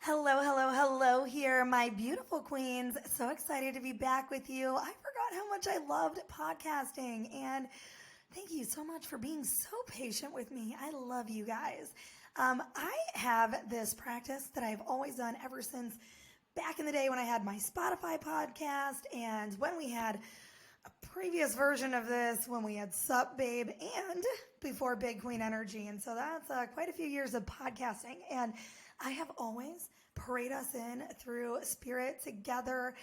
Hello, hello, hello here, my beautiful queens. So excited to be back with you. I forgot how much I loved podcasting, and thank you so much for being so patient with me. I love you guys. I have this practice that I've always done ever since back in the day when I had my Spotify podcast and when we had a previous version of this when we had Sup Babe and before Big Queen Energy. And so that's quite a few years of podcasting. And I have always prayed us in through spirit together,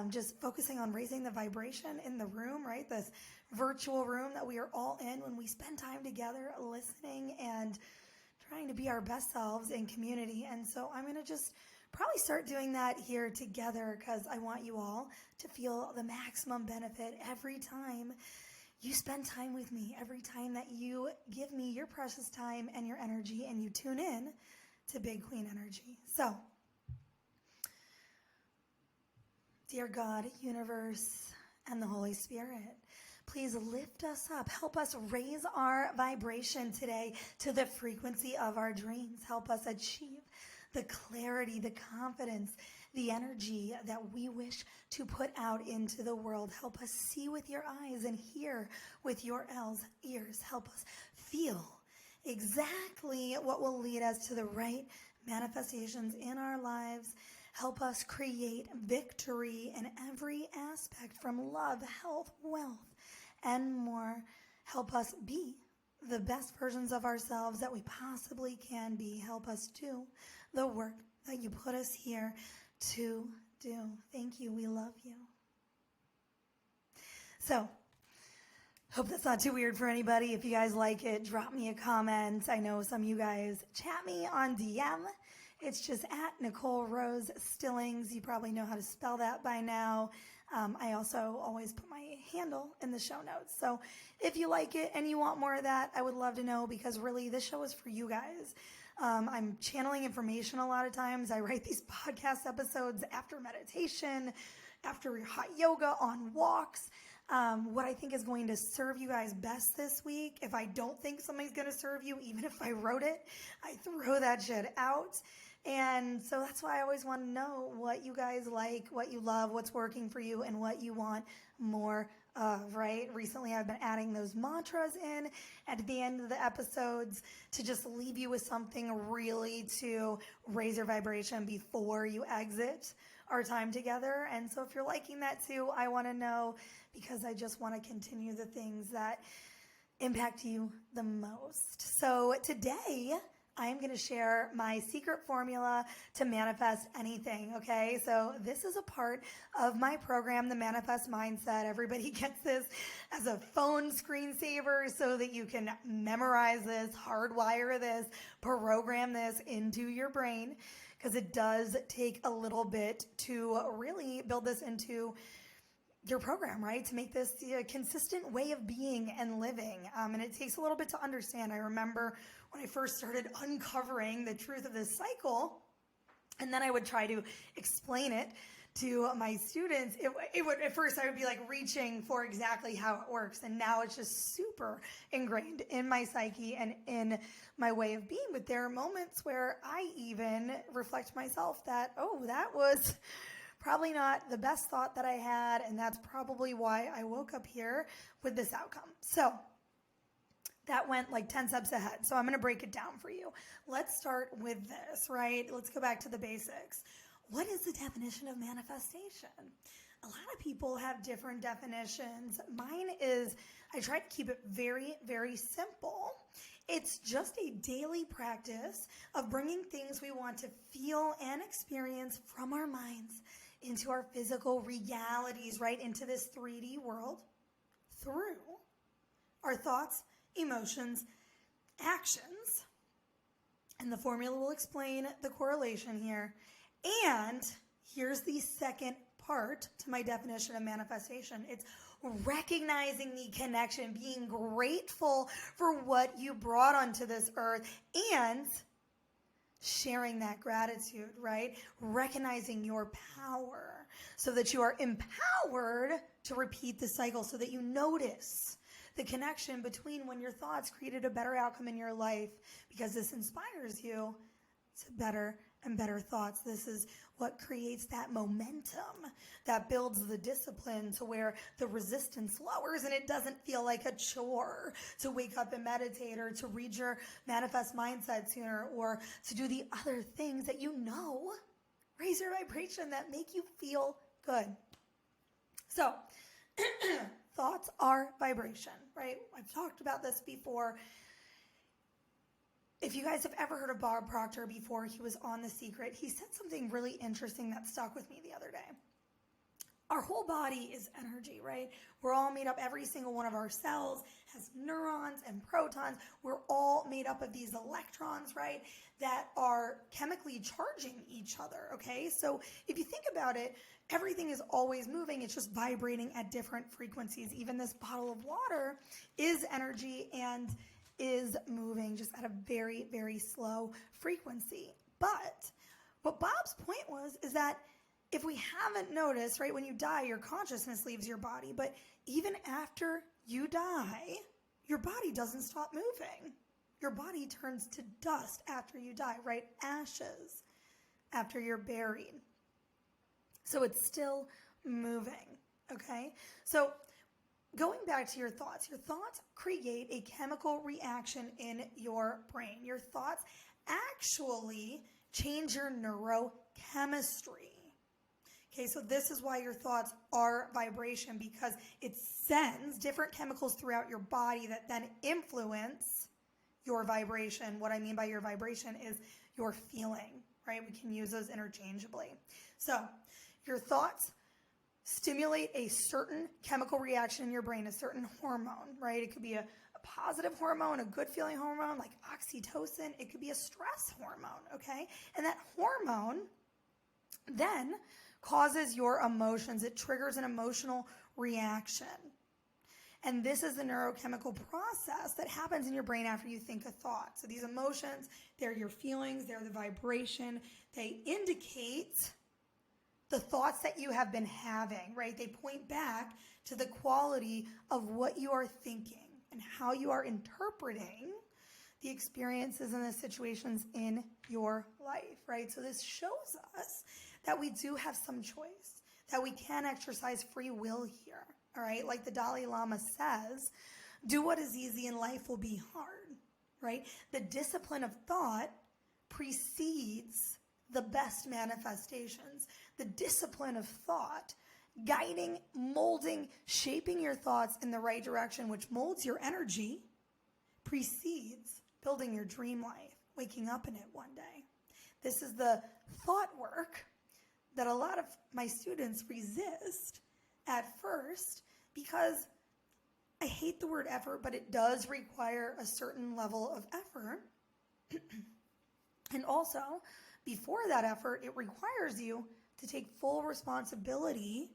just focusing on raising the vibration in the room, right? This virtual room that we are all in when we spend time together listening and trying to be our best selves in community. And so I'm going to just probably start doing that here together because I want you all to feel the maximum benefit every time you spend time with me, every time that you give me your precious time and your energy and you tune in to Big Queen Energy. So, dear God, universe, and the Holy Spirit, please lift us up. Help us raise our vibration today to the frequency of our dreams. Help us achieve the clarity, the confidence, the energy that we wish to put out into the world. Help us see with your eyes and hear with your ears. Help us feel exactly what will lead us to the right manifestations in our lives. Help us create victory in every aspect from love, health, wealth, and more. Help us be the best versions of ourselves that we possibly can be. Help us do the work that you put us here to do. Thank you. We love you. So, hope that's not too weird for anybody. If you guys like it, drop me a comment. I know some of you guys chat me on DM. It's just at Nicole Rose Stillings. You probably know how to spell that by now. I also always put my handle in the show notes. So if you like it and you want more of that, I would love to know because really this show is for you guys. I'm channeling information a lot of times. I write these podcast episodes after meditation, after hot yoga, on walks. What I think is going to serve you guys best this week. If I don't think something's going to serve you, even if I wrote it, I throw that shit out. And so that's why I always want to know what you guys like, what you love, what's working for you, and what you want more of, right? Recently, I've been adding those mantras in at the end of the episodes to just leave you with something really to raise your vibration before you exit our time together. And so if you're liking that too, I want to know because I just want to continue the things that impact you the most. So today, I'm going to share my secret formula to manifest anything, okay? So this is a part of my program, the Manifest Mindset. Everybody gets this as a phone screensaver so that you can memorize this, hardwire this, program this into your brain, because it does take a little bit to really build this into your program, right? To make this a consistent way of being and living. And it takes a little bit to understand. I remember when I first started uncovering the truth of this cycle, and then I would try to explain it to my students. It would, at first I would be like reaching for exactly how it works. And now it's just super ingrained in my psyche and in my way of being. But there are moments where I even reflect myself that, oh, that was probably not the best thought that I had, and that's probably why I woke up here with this outcome. So that went like 10 steps ahead. So I'm going to break it down for you. Let's start with this, right? Let's go back to the basics. What is the definition of manifestation? A lot of people have different definitions. Mine is, I try to keep it very, very simple. It's just a daily practice of bringing things we want to feel and experience from our minds into our physical realities, right? Into this 3D world through our thoughts, emotions, actions. And the formula will explain the correlation here. And here's the second part to my definition of manifestation. It's recognizing the connection, being grateful for what you brought onto this earth, and sharing that gratitude, right? Recognizing your power so that you are empowered to repeat the cycle, so that you notice the connection between when your thoughts created a better outcome in your life, because this inspires you to better and better thoughts. This is what creates that momentum that builds the discipline to where the resistance lowers and it doesn't feel like a chore to wake up and meditate or to read your manifest mindset sooner or to do the other things that you know raise your vibration that make you feel good. So, thoughts are vibration, right? I've talked about this before. If you guys have ever heard of Bob Proctor before, he was on The Secret. He said something really interesting that stuck with me the other day. Our whole body is energy, right? We're all made up, every single one of our cells has neurons and protons. We're all made up of these electrons, right, that are chemically charging each other, okay? So if you think about it, everything is always moving. It's just vibrating at different frequencies. Even this bottle of water is energy and is moving just at a very, very slow frequency. But what Bob's point was is that if we haven't noticed, right, when you die, your consciousness leaves your body. But even after you die, your body doesn't stop moving. Your body turns to dust after you die, right? Ashes after you're buried. So it's still moving, okay? So going back to your thoughts create a chemical reaction in your brain. Your thoughts actually change your neurochemistry. Okay, so this is why your thoughts are vibration, because it sends different chemicals throughout your body that then influence your vibration. What I mean by your vibration is your feeling, right? We can use those interchangeably. So your thoughts stimulate a certain chemical reaction in your brain, a certain hormone, right? It could be a positive hormone, a good feeling hormone like oxytocin. It could be a stress hormone, okay? And that hormone then causes your emotions. It triggers an emotional reaction. And this is the neurochemical process that happens in your brain after you think a thought. So these emotions, they're your feelings, they're the vibration. They indicate the thoughts that you have been having, right? They point back to the quality of what you are thinking and how you are interpreting the experiences and the situations in your life, right? So this shows us that we do have some choice, that we can exercise free will here, all right? Like the Dalai Lama says, do what is easy and life will be hard, right? The discipline of thought precedes the best manifestations. The discipline of thought, guiding, molding, shaping your thoughts in the right direction, which molds your energy, precedes building your dream life, waking up in it one day. This is the thought work that a lot of my students resist at first because I hate the word effort, but it does require a certain level of effort. And also, before that effort, it requires you to take full responsibility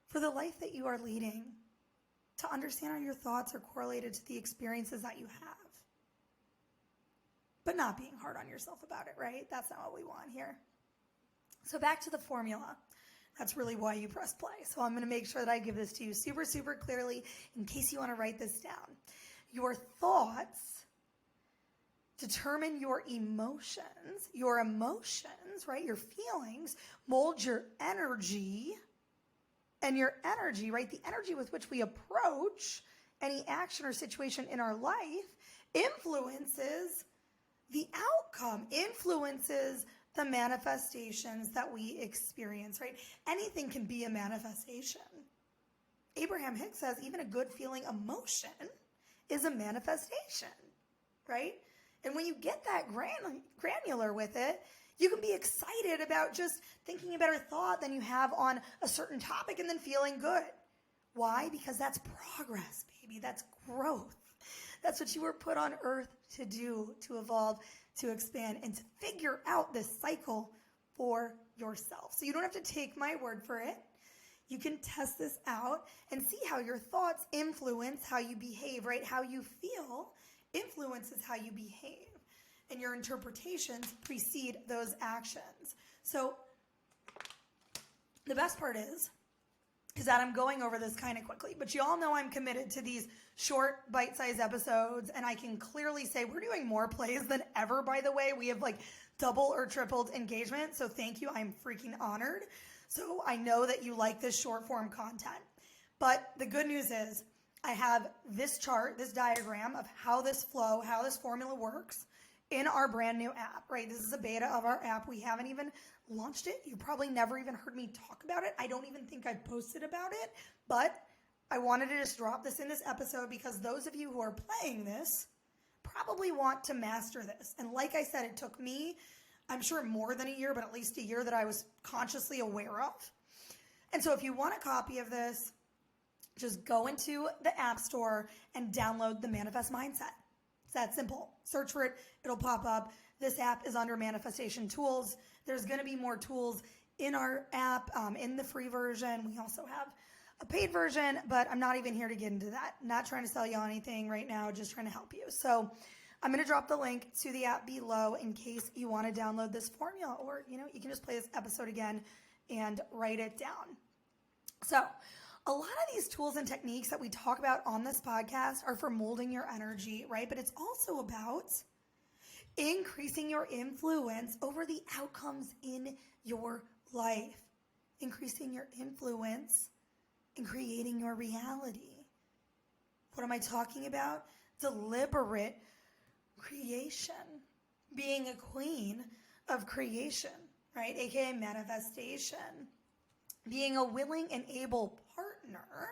for the life that you are leading, to understand how your thoughts are correlated to the experiences that you have. But not being hard on yourself about it, right? That's not what we want here. So back to the formula. That's really why you press play. So I'm going to make sure that I give this to you super, super clearly in case you want to write this down. Your thoughts determine your emotions. Your emotions, right, your feelings, mold your energy. And your energy, right, the energy with which we approach any action or situation in our life influences the outcome, influences the manifestations that we experience, right? Anything can be a manifestation. Abraham Hicks says even a good feeling emotion is a manifestation, right? And when you get that granular with it, you can be excited about just thinking a better thought than you have on a certain topic and then feeling good. Why? Because that's progress, baby. That's growth. That's what you were put on earth to do, to evolve, to expand, and to figure out this cycle for yourself. So you don't have to take my word for it. You can test this out and see how your thoughts influence how you behave, right? How you feel influences how you behave. And your interpretations precede those actions. So the best part is that I'm going over this kind of quickly, but you all know I'm committed to these short bite-sized episodes, and I can clearly say we're doing more plays than ever, by the way. We have like double or tripled engagement. So thank you. I'm freaking honored. So I know that you like this short form content. But the good news is I have this chart, this diagram of how this formula works in our brand new app, right? This is a beta of our app. We haven't even launched it. You probably never even heard me talk about it. I don't even think I posted about it, but I wanted to just drop this in this episode because those of you who are playing this probably want to master this. And like I said, it took me, I'm sure more than a year, but at least a year that I was consciously aware of. And so if you want a copy of this, just go into the App Store and download the Manifest Mindset. It's that simple. Search for it. It'll pop up. This app is under Manifestation Tools. There's going to be more tools in our app, in the free version. We also have a paid version, but I'm not even here to get into that. Not trying to sell you anything right now, just trying to help you. So I'm going to drop the link to the app below in case you want to download this formula, or, you can just play this episode again and write it down. So a lot of these tools and techniques that we talk about on this podcast are for molding your energy, right? But it's also about increasing your influence over the outcomes in your life, increasing your influence and creating your reality. What am I talking about? Deliberate creation, being a queen of creation, right? AKA manifestation, being a willing and able partner,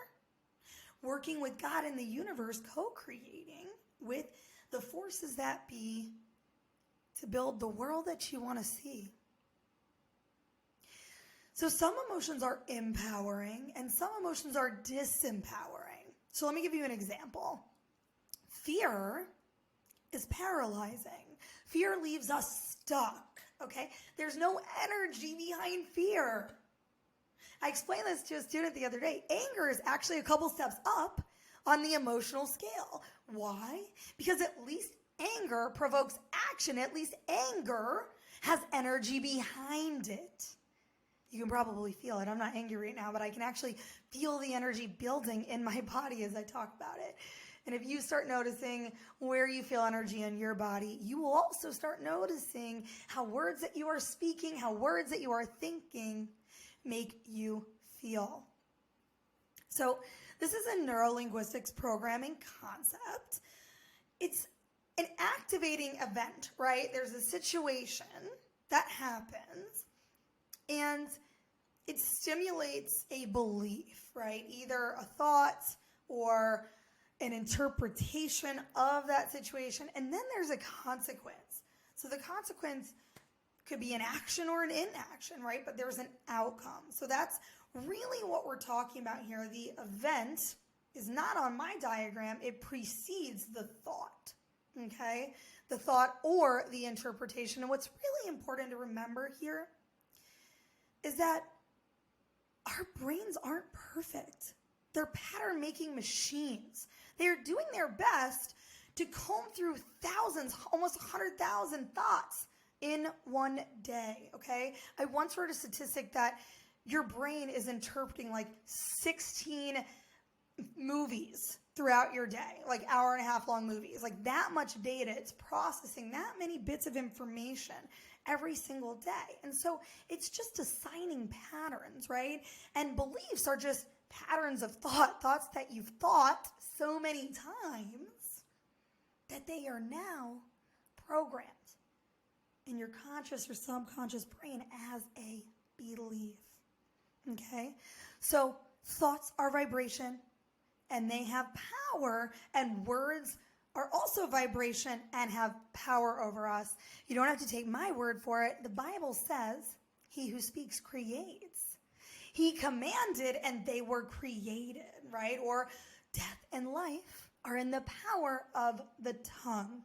working with God in the universe, co-creating with the forces that be to build the world that you want to see. So some emotions are empowering and some emotions are disempowering. So let me give you an example. Fear is paralyzing. Fear leaves us stuck, okay? There's no energy behind fear. I explained this to a student the other day. Anger is actually a couple steps up on the emotional scale. Why? Because at least anger provokes action. At least anger has energy behind it. You can probably feel it. I'm not angry right now, but I can actually feel the energy building in my body as I talk about it. And if you start noticing where you feel energy in your body, you will also start noticing how words that you are speaking, how words that you are thinking make you feel. So this is a neurolinguistics programming concept. It's an activating event, right? There's a situation that happens and it stimulates a belief, right? Either a thought or an interpretation of that situation. And then there's a consequence. So the consequence could be an action or an inaction, right? But there's an outcome. So that's really what we're talking about here. The event is not on my diagram. It precedes the thought, okay? The thought or the interpretation. And what's really important to remember here is that our brains aren't perfect. They're pattern-making machines. They're doing their best to comb through thousands, almost 100,000 thoughts in one day, okay? I once heard a statistic that your brain is interpreting like 16 movies throughout your day, like hour and a half long movies, like that much data. It's processing that many bits of information every single day. And so it's just assigning patterns, right? And beliefs are just patterns of thoughts that you've thought so many times that they are now programmed in your conscious or subconscious brain as a belief, okay? So thoughts are vibration and they have power, and words are also vibration and have power over us. You don't have to take my word for it. The Bible says, he who speaks creates. He commanded and they were created, right? Or death and life are in the power of the tongue.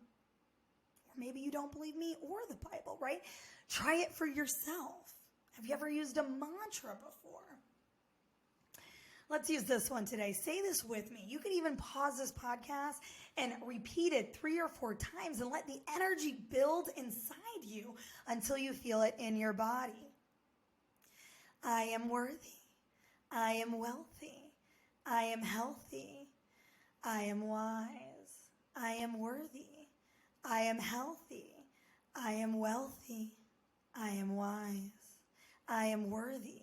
Or maybe you don't believe me or the Bible, right? Try it for yourself. Have you ever used a mantra before? Let's use this one today. Say this with me. You can even pause this podcast and repeat it 3 or 4 times and let the energy build inside you until you feel it in your body. I am worthy. I am wealthy. I am healthy. I am wise. I am worthy. I am healthy. I am wealthy. I am wise. I am worthy.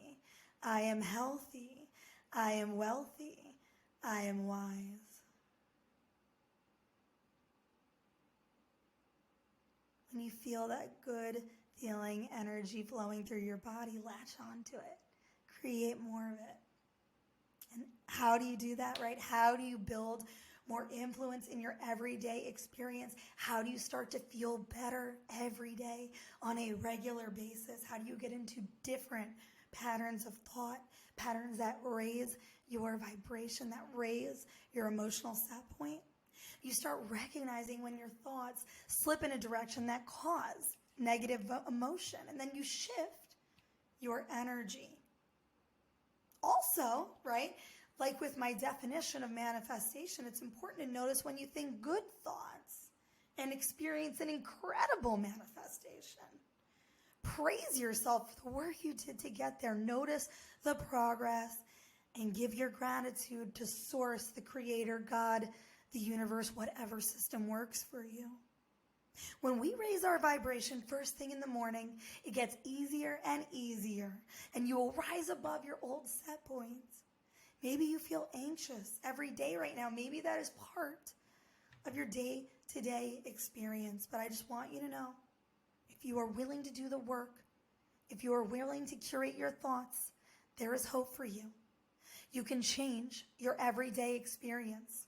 I am healthy. I am wealthy. I am wise. When you feel that good feeling energy flowing through your body, latch onto it. Create more of it. And how do you do that, right? How do you build more influence in your everyday experience? How do you start to feel better every day on a regular basis? How do you get into different patterns of thought, patterns that raise your vibration, that raise your emotional set point? You start recognizing when your thoughts slip in a direction that cause negative emotion, and then you shift your energy. Also, right, like with my definition of manifestation, it's important to notice when you think good thoughts and experience an incredible manifestation. Praise yourself for the work you did to get there. Notice the progress and give your gratitude to Source, the Creator, God, the universe, whatever system works for you. When we raise our vibration first thing in the morning, it gets easier and easier, and you will rise above your old set points. Maybe you feel anxious every day right now. Maybe that is part of your day-to-day experience, but I just want you to know, if you are willing to do the work, if you are willing to curate your thoughts, there is hope for you. You can change your everyday experience.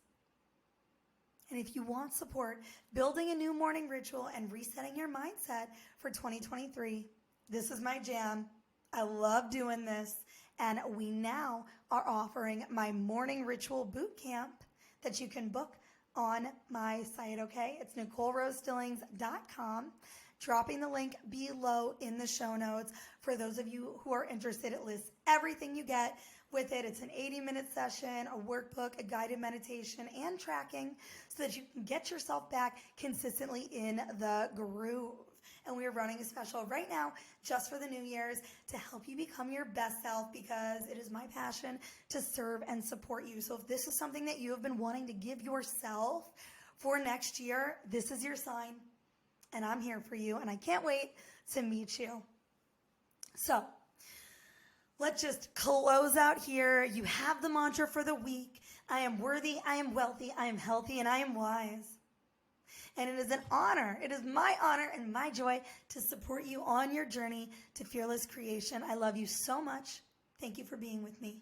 And if you want support building a new morning ritual and resetting your mindset for 2023, this is my jam. I love doing this. And we now are offering my morning ritual boot camp that you can book on my site, okay? It's NicoleRoseStillings.com. Dropping the link below in the show notes for those of you who are interested. It lists everything you get with it. It's an 80-minute session, a workbook, a guided meditation, and tracking so that you can get yourself back consistently in the groove. And we are running a special right now just for the New Year's to help you become your best self, because it is my passion to serve and support you. So if this is something that you have been wanting to give yourself for next year, this is your sign. And I'm here for you, and I can't wait to meet you. So let's just close out here. You have the mantra for the week. I am worthy, I am wealthy, I am healthy, and I am wise. And it is an honor, it is my honor and my joy to support you on your journey to fearless creation. I love you so much. Thank you for being with me.